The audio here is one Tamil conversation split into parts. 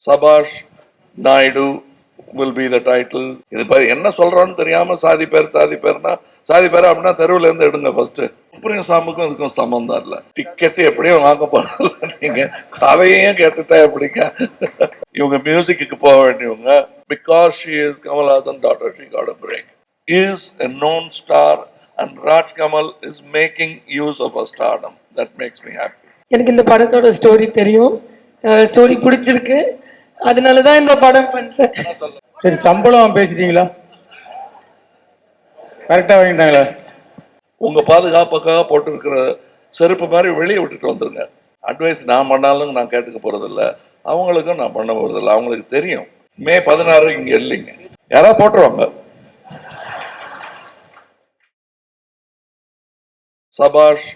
சபாஷ் Naidu will be the title. இது என்ன சொல்றோன்னு தெரியாம சாதி பேர்னா சாதி பேர் அப்படின்னா தெருவில் இருந்து எடுங்க ஃபர்ஸ்ட். சுப்ரீம் சாமுக்கும் இதுக்கும் சம்பந்தம் இல்லை. டிக்கெட் எப்படியும் வாங்க போறதில்ல. நீங்க கதையையும் கேட்டுட்டா எப்படிங்க? இவங்க மியூசிக்கு போக வேண்டியவங்க. Because she is Kamalhassan daughter, she got a break. Is a known star and Raj Kamal is making use of a stardom. That makes me happy. எனக்கு இந்த படத்தோட ஸ்டோரி தெரியும், ஸ்டோரி பிடிச்சிருக்கு, அதனால தான் இந்த படம் பண்றேன். சரி, சம்பளம் பேசிட்டீங்களா? கரெக்டா வாங்கிட்டாங்களா? உங்க பாதுகாப்புக்காக போட்டு இருக்கிற செருப்பு மாதிரி வெளியே விட்டுட்டு வந்துருங்க. அட்வைஸ் நான் பண்ணாலும் நான் கேட்டுக்க போறதில்ல, அவங்களுக்கும் நான் பண்ண போறதில்ல. அவங்களுக்கு தெரியும் மே 16 இங்க இல்லைங்க, யாராவது போட்டுருவாங்க. சபாஷ்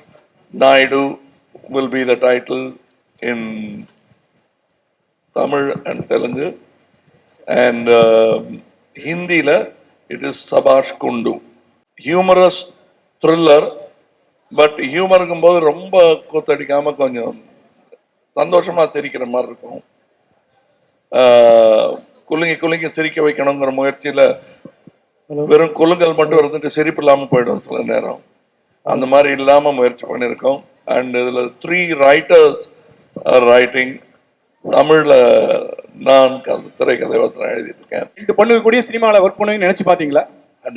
Naidu will be the title in Tamil and Telugu, and Hindi-la it is Sabash Kundu. Humorous thriller, but humor-க்கும் போது ரொம்ப கூத்தடிக்காம கொஞ்சம் சந்தோஷமா சிரிக்கிற மாதிரி இருக்கும். குலுங்கி சிரிக்க வைக்கணுங்கிற முயற்சியில வெறும் குலுங்கல் மட்டும் இருந்துட்டு சிரிப்பு இல்லாம போயிடும் சில நேரம். அந்த மாதிரி இல்லாம முயற்சி பண்ணியிருக்கோம். அண்ட் இதுல 3 ரைட்டர்ஸ் ஆர் ரைட்டிங். தமிழ்ல நான் திரைக்கதை வசனம் எழுதிட்டு இருக்கேன். இந்த பொண்ணுக்கு கூடிய சினிமாவில் ஒர்க் பண்ணுவீங்கன்னு நினைச்சு பாத்தீங்களா?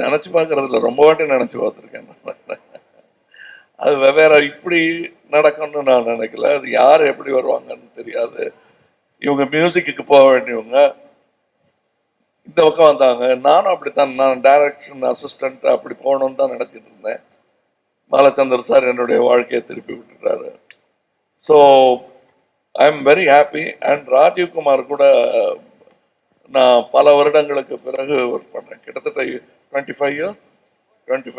நினைச்சு பாக்குறதுல ரொம்ப வாட்டி நினைச்சு பார்த்துருக்கேன். அது வெவ்வேறு இப்படி நடக்கும்னு நான் நினைக்கல. அது யார் எப்படி வருவாங்கன்னு தெரியாது. இவங்க மியூசிக்கு போக வேண்டியவங்க இந்த பக்கம் வந்தாங்க. நானும் அப்படித்தான், நான் டைரக்ஷன் அசிஸ்டன்ட் அப்படி போகணும்னு தான் நினைச்சிட்டு இருந்தேன். பாலச்சந்தர் சார் என்னுடைய வாழ்க்கையை திருப்பி விட்டுட்டாரு. So I am very happy. And Rajiv Kumar கூட நான் பல வருடங்களுக்கு பிறகு ஒர்க் பண்ணுறேன். கிட்டத்தட்ட 25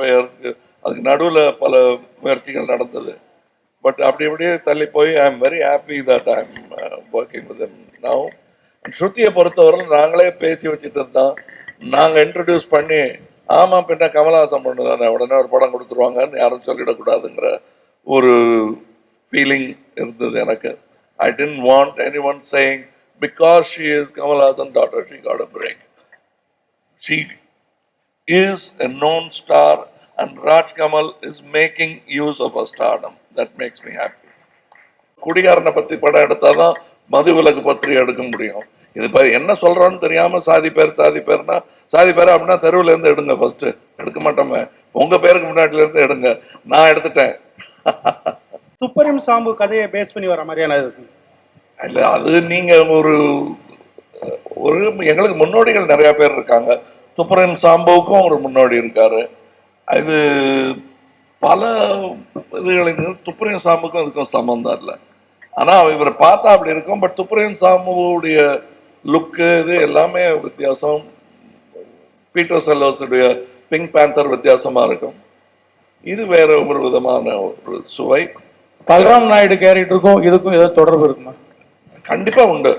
இயர்ஸ்க்கு. அதுக்கு நடுவில் பல முயற்சிகள் நடந்தது. பட் அப்படியே தள்ளி போய் I am very happy that I am working with them now. ஸ்ருதியை பொறுத்தவரை நாங்களே பேசி வச்சுட்டு தான் நாங்கள் இன்ட்ரடியூஸ் பண்ணி, ஆமாம் பின்ன கமல்ஹாசன் பொண்ணு தானே, உடனே ஒரு படம் கொடுத்துருவாங்கன்னு யாரும் சொல்லிடக்கூடாதுங்கிற ஒரு ஃபீலிங் இருந்தது எனக்கு. I didn't want anyone saying because she is Kamalhassan daughter she got a break. She is a known star and Raj Kamal is making use of a stardom. That makes me happy. குடிகாரனை பத்தி படம் எடுத்தாதான் மதுவிலக்கு பத்திரிகை எடுக்க முடியும். இது என்ன சொல்றோன்னு தெரியாம சாதி பேர்னா சாதி பேர் அப்படின்னா தெருவில் இருந்து எடுங்க ஃபர்ஸ்ட். எடுக்க மாட்டோமே, உங்க பேருக்கு முன்னாடில இருந்து எடுங்க. நான் எடுத்துட்டேன். சுப்ரீம் சாம்பு கதையை பேஸ் பண்ணி வர மாதிரியான இல்ல, அது நீங்க ஒரு எங்களுக்கு முன்னோடிகள் நிறைய பேர் இருக்காங்க. சுப்ரீம் சாம்புவுக்கும் ஒரு முன்னோடி இருக்காரு. இது பல இதுகளின் சுப்ரீம் சாம்புக்கும் அதுக்கும் சம்பந்தம் இல்லை. ஆனா இவரை பார்த்தா அப்படி இருக்கும். பட் சுப்ரீம் சாம்புடைய லுக்கு இது எல்லாமே வித்தியாசம். பீட்டர் செல்லர்ஸுடைய பிங்க் பேந்தர் வித்தியாசமா இருக்கும். இது வேற ஒரு விதமான ஒரு சுவை. பல்ராம் நாயுடு கேரக்டருக்கும் இதுக்கும் ஏதாவது தொடர்பு இருக்குமா? கண்டிப்பா உண்டு.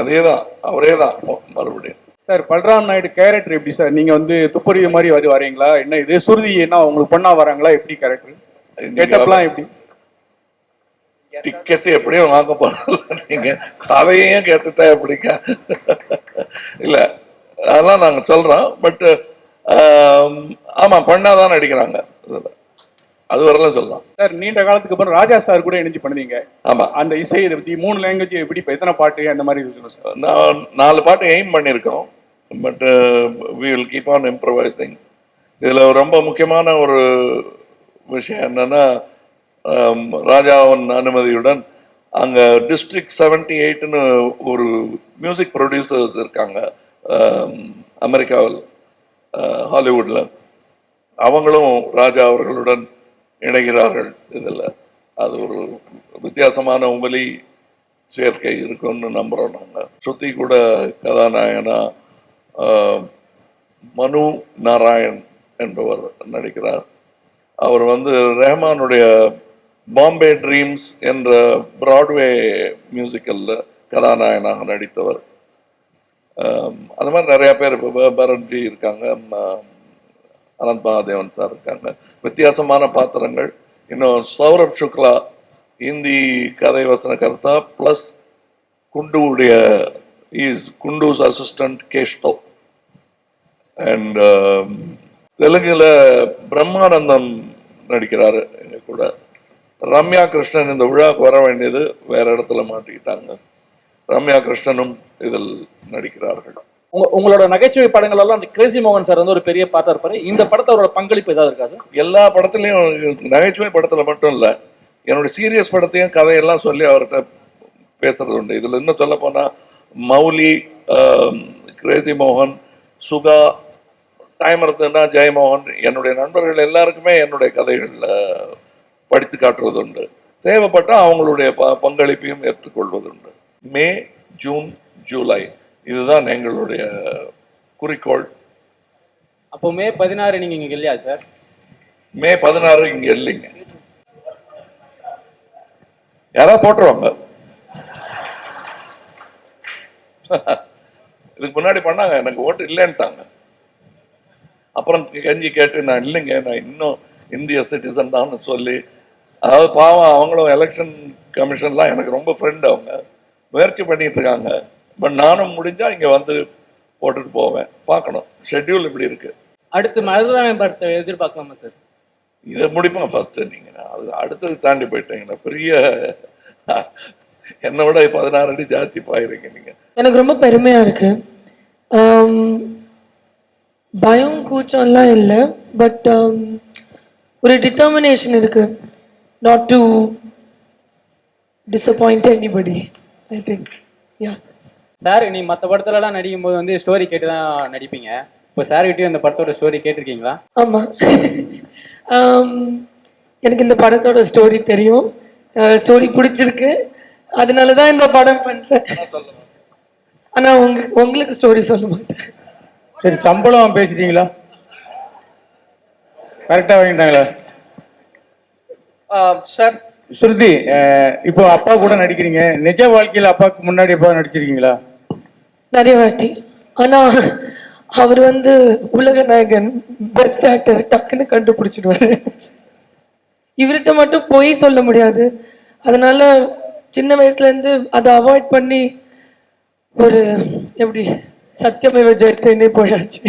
அதேதான், அவரே தான் மறுபடியும். சார், பல்ராம் நாயுடு கேரக்டர் எப்படி சார்? நீங்க துப்பறிவு மாதிரி வரீங்களா? என்ன இது சுருதி என்ன உங்களுக்கு பொண்ணா வராங்களா? எப்படி கேரக்டர் கெட்டப்லாம் எப்படி? டிக்கெட் எப்படியும் வாங்க போறதில்ல. நீங்க கதையையும் கேட்டுட்டா எப்படிங்க? இல்ல, அதெல்லாம் நாங்க சொல்றோம். பட் ஆமா, பண்ணாதான் நடிக்கிறாங்க. அது வரலாம் சொல்லலாம் சார். நீண்ட காலத்துக்கு அப்புறம் ராஜா சார் கூட இணைஞ்சு பண்ணுவீங்க. ஆமா, அந்த இசை இதை பத்தி 3 லாங்குவேஜ் எப்படி, எத்தனை பாட்டு அந்த மாதிரி இருக்கு சார்? நான் 4 பாட்டு எய்ம் பண்ணியிருக்கோம். But we will keep on improvising. இதுல ரொம்ப முக்கியமான ஒரு விஷயம் என்னன்னா, ராஜாவின் அனுமதியுடன் அங்க டிஸ்ட்ரிக்ட் 78ன்னு ஒரு மியூசிக் ப்ரொடியூசர்ஸ் இருக்காங்க அமெரிக்காவில், ஹாலிவுட்ல. அவங்களும் ராஜா அவர்களுடன் இணைகிறார்கள். இதில் அது ஒரு வித்தியாசமான ஒலி சேர்க்கை இருக்குன்னு நம்புறோம் நாங்கள். ஸ்ருதி கூட கதாநாயகனா மனு நாராயண் என்பவர் நடிக்கிறார். அவர் ரஹ்மானுடைய பாம்பே ட்ரீம்ஸ் என்ற பிராட்வே மியூசிக்கல்ல கதாநாயகனாக நடித்தவர். அந்த மாதிரி நிறைய பேர், பரன்ஜி இருக்காங்க, அனந்த் மகாதேவன் சார் இருக்காங்க. வித்தியாசமான பாத்திரங்கள். இன்னும் சௌரப் சுக்லா ஹிந்தி கதை வசன கர்த்தா பிளஸ் குண்டுவுடைய இஸ் குண்டூஸ் அசிஸ்டன்ட் கேஷ்டோ. அண்ட் தெலுங்குல பிரம்மானந்தம் நடிக்கிறாரு எங்க கூட. ரம்யா கிருஷ்ணன் இந்த விழாவுக்கு வர வேண்டியது வேற இடத்துல மாட்டிக்கிட்டாங்க. ரம்யா கிருஷ்ணனும் இதில் நடிக்கிறார்கள். உங்களோட நகைச்சுவை படங்கள் எல்லாம் அந்த கிரேசி மோகன் சார் வந்து ஒரு பெரிய பாட்டா இருப்பாரு. இந்த படத்தோட பங்களிப்பு ஏதாவது இருக்கா சார்? எல்லா படத்துலையும், நகைச்சுவை படத்துல மட்டும் இல்லை, என்னுடைய சீரியஸ் படத்தையும் கதையெல்லாம் சொல்லி அவர்கிட்ட பேசுறது உண்டு. இதுல இன்னும் சொல்ல போனா மௌலி, கிரேசி மோகன், சுகா, டைம் இருந்ததுன்னா ஜெயமோகன், என்னுடைய நண்பர்கள் எல்லாருக்குமே என்னுடைய கதைகள் படித்து காட்டுறது உண்டு. தேவைப்பட்டால் அவங்களுடைய பங்களிப்பையும் ஏற்றுக்கொள்வது உண்டு. மே, ஜூன், ஜூலை இதுதான் எங்களுடைய குறிக்கோள். அப்போ மே 16 நீங்க இங்க இல்லையா சார்? மே 16 இங்க இல்லைங்க. யாராவது போட்டுருவாங்க. இதுக்கு முன்னாடி பண்ணாங்க, எனக்கு ஓட்டு இல்லைன்ட்டாங்க. அப்புறம் கெஞ்சி கேட்டு நான் இல்லைங்க, நான் இன்னும் இந்திய சிட்டிசன் தான் சொல்லி, அதாவது பாவம் அவங்களும் எலெக்ஷன் கமிஷன்லாம் எனக்கு ரொம்ப ஃப்ரெண்ட், அவங்க முயற்சி பண்ணிட்டு இருக்காங்க. பட் நானும் முடிஞ்சா இங்க வந்து போட்டுட்டு போவேன். பார்க்கணும் ஷெட்யூல் இப்படி இருக்கு. அடுத்து மருதாமை எதிர்பார்க்கலாமா சார்? இதை முடிப்போம் ஃபர்ஸ்ட். நீங்க அது அடுத்தது தாண்டி போயிட்டீங்கன்னா பெரிய என்னை விட 16 அடி ஜாஸ்தி பாயிருங்க நீங்க. எனக்கு ரொம்ப பெருமையா இருக்கு. பயம் கூச்சம்லாம் இல்லை, பட் ஒரு டிட்டர்மினேஷன் இருக்கு. Not to disappoint anybody, I think. Yeah sir, நீ மற்ற படத்துலலாம் நடிக்கும் போது வந்து ஸ்டோரி கேட்டு தான் நடிப்பீங்க. இப்போ சார்கிட்டயும் இந்த படத்தோட ஸ்டோரி கேட்டிருக்கீங்களா? ஆமா. எனக்கு இந்த படத்தோட ஸ்டோரி தெரியும், ஸ்டோரி பிடிச்சிருக்கு, அதனால தான் இந்த படம் பண்றேன். ஆனா உங்களுக்கு ஸ்டோரி சொல்ல மாட்டேன். சரி, சம்பளம் பேசிட்டீங்களா? கரெக்டா வாங்கிட்டாங்களா சார்? ஸ்ருதி, இப்போ அப்பா கூட நடிக்கிறீங்க. நிஜ வாழ்க்கையில அப்பாவுக்கு முன்னாடி எப்பா நடிச்சிருக்கீங்களா? நிறைய வாட்டி. ஆனா அவர் வந்து உலக நாயகன், பெஸ்ட் ஆக்டர், டக்குன்னு கண்டுபிடிச்சிடுவாரு. இவர்கிட்ட மட்டும் போய் சொல்ல முடியாது. அதனால சின்ன வயசுல இருந்து அதை அவாய்ட் பண்ணி ஒரு எப்படி சத்தியமேவ ஜெயத்தேனே போயாச்சு.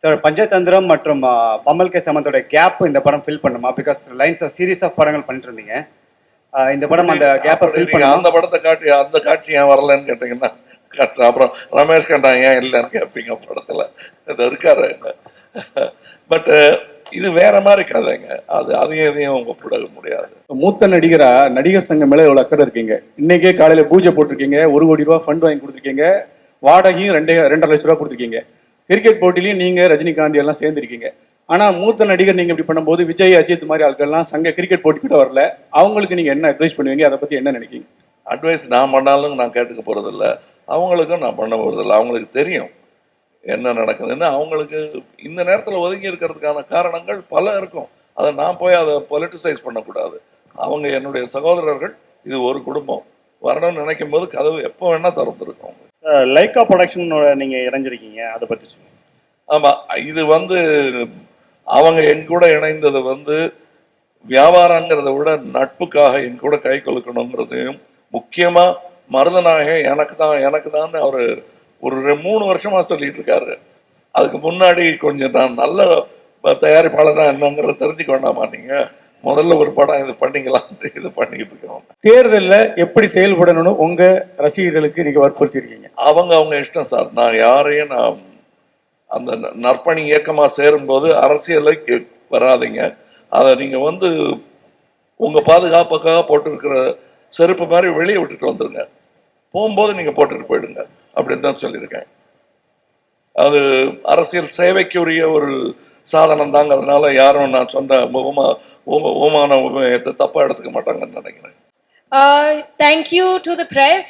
சார், பஞ்சதந்திரம் மற்றும் பமல் கே சமந்தோட கேப் இந்த படம் ஃபில் பண்ணுமா? பிகாஸ் லைன்ஸ் சீரீஸ் ஆஃப் படங்கள் பண்ணிட்டு இருந்தீங்க. இந்த படம் அந்த கேப்பை ஃபில் பண்ண, அந்த படத்தை காட்டி அந்த காட்சி ஏன் வரலன்னு கேட்டீங்கன்னா கஷ்டம். அப்புறம் ரமேஷ் கண்டா ஏன் இல்லைன்னு கேட்பீங்க படத்துல. இது இருக்காரு. பட் இது வேற மாதிரி கதைங்க. அதையும் இதையும் ஒப்பிட முடியாது. மூத்த நடிகரா நடிகர் சங்கம் மேல எவ்வளவு அக்கறை இருக்கீங்க? இன்னைக்கே காலையில பூஜை போட்டிருக்கீங்க, 1 கோடி ரூபாய் ஃபண்ட் வாங்கி கொடுத்துருக்கீங்க, வாடகையும் 2.5 லட்ச ரூபாய் கொடுத்துருக்கீங்க. கிரிக்கெட் போட்டிலையும் நீங்க ரஜினிகாந்த் எல்லாம் சேர்ந்துருக்கீங்க. ஆனா மூத்த நடிகர் நீங்க இப்படி பண்ணும்போது விஜய், அஜித் மாதிரி ஆட்கள்லாம் சங்க கிரிக்கெட் போட்டி கூட வரல. அவங்களுக்கு நீங்க என்ன அட்வைஸ் பண்ணுவீங்க? அதை பத்தி என்ன நினைக்கிறீங்க? அட்வைஸ் நான் பண்ணாலும் நான் கேட்டுக்க போறதில்ல, அவங்களுக்கும் நான் பண்ண போறதில்லை. அவங்களுக்கு தெரியும் என்ன நடக்குதுன்னு. அவங்களுக்கு இந்த நேரத்தில் ஒதுங்கி இருக்கிறதுக்கான காரணங்கள் பல இருக்கும். அதை நான் போய் அதை பொலிட்டிசைஸ் பண்ணக்கூடாது. அவங்க என்னுடைய சகோதரர்கள், இது ஒரு குடும்பம். வரணும்னு நினைக்கும் போது கதவு எப்போ வேணா திறந்துருக்கும். லைக்கா ப்ரொடக்ஷனோட நீங்க இணைஞ்சிருக்கீங்க, அதை பத்தி சொல்லுங்க. ஆமா, இது வந்து அவங்க என் கூட இணைந்தது வந்து வியாபாரங்கிறத விட நட்புக்காக என் கூட கை கொலுக்கணுங்கிறதையும், முக்கியமா மருதநாயகம் எனக்கு தான் அவர் ஒரு 3 வருஷமா சொல்லிட்டு இருக்காரு. அதுக்கு முன்னாடி கொஞ்சம் நான் நல்ல தயாரிப்பாளனா என்னங்கிறத தெரிஞ்சுக்க வேண்டாமா? நீங்க முதல்ல ஒரு படம் இது பண்ணிக்கலாம், இது பண்ணிக்கிட்டு இருக்கோம். தேர்தலில் எப்படி செயல்படணும்னு உங்க ரசிகர்களுக்கு நீங்க வற்புறுத்தி இருக்கீங்க? அவங்க இஷ்டம் சார். நான் யாரையும் நான் அந்த நற்பணி இயக்கமா சேரும்போது அரசியலுக்கு வராதிங்க. அதை நீங்க வந்து உங்க பாதுகாப்புக்காக போட்டிருக்கிற செருப்பு மாதிரி வெளியே விட்டுட்டு வந்துருங்க. போகும்போது நீங்க போட்டுட்டு போயிடுங்க அப்படின்னு தான் சொல்லியிருக்கேன். அது அரசியல் சேவைக்குரிய ஒரு சாதனம் தாங்கிறதுனால யாரும் நான் சொன்ன உபமான உபயத்தை தப்பா எடுத்துக்க மாட்டாங்கன்னு நினைக்கிறேன். Thank you to the press.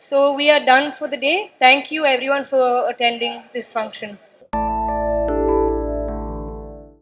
So we are done for the day. Thank you everyone for attending this function.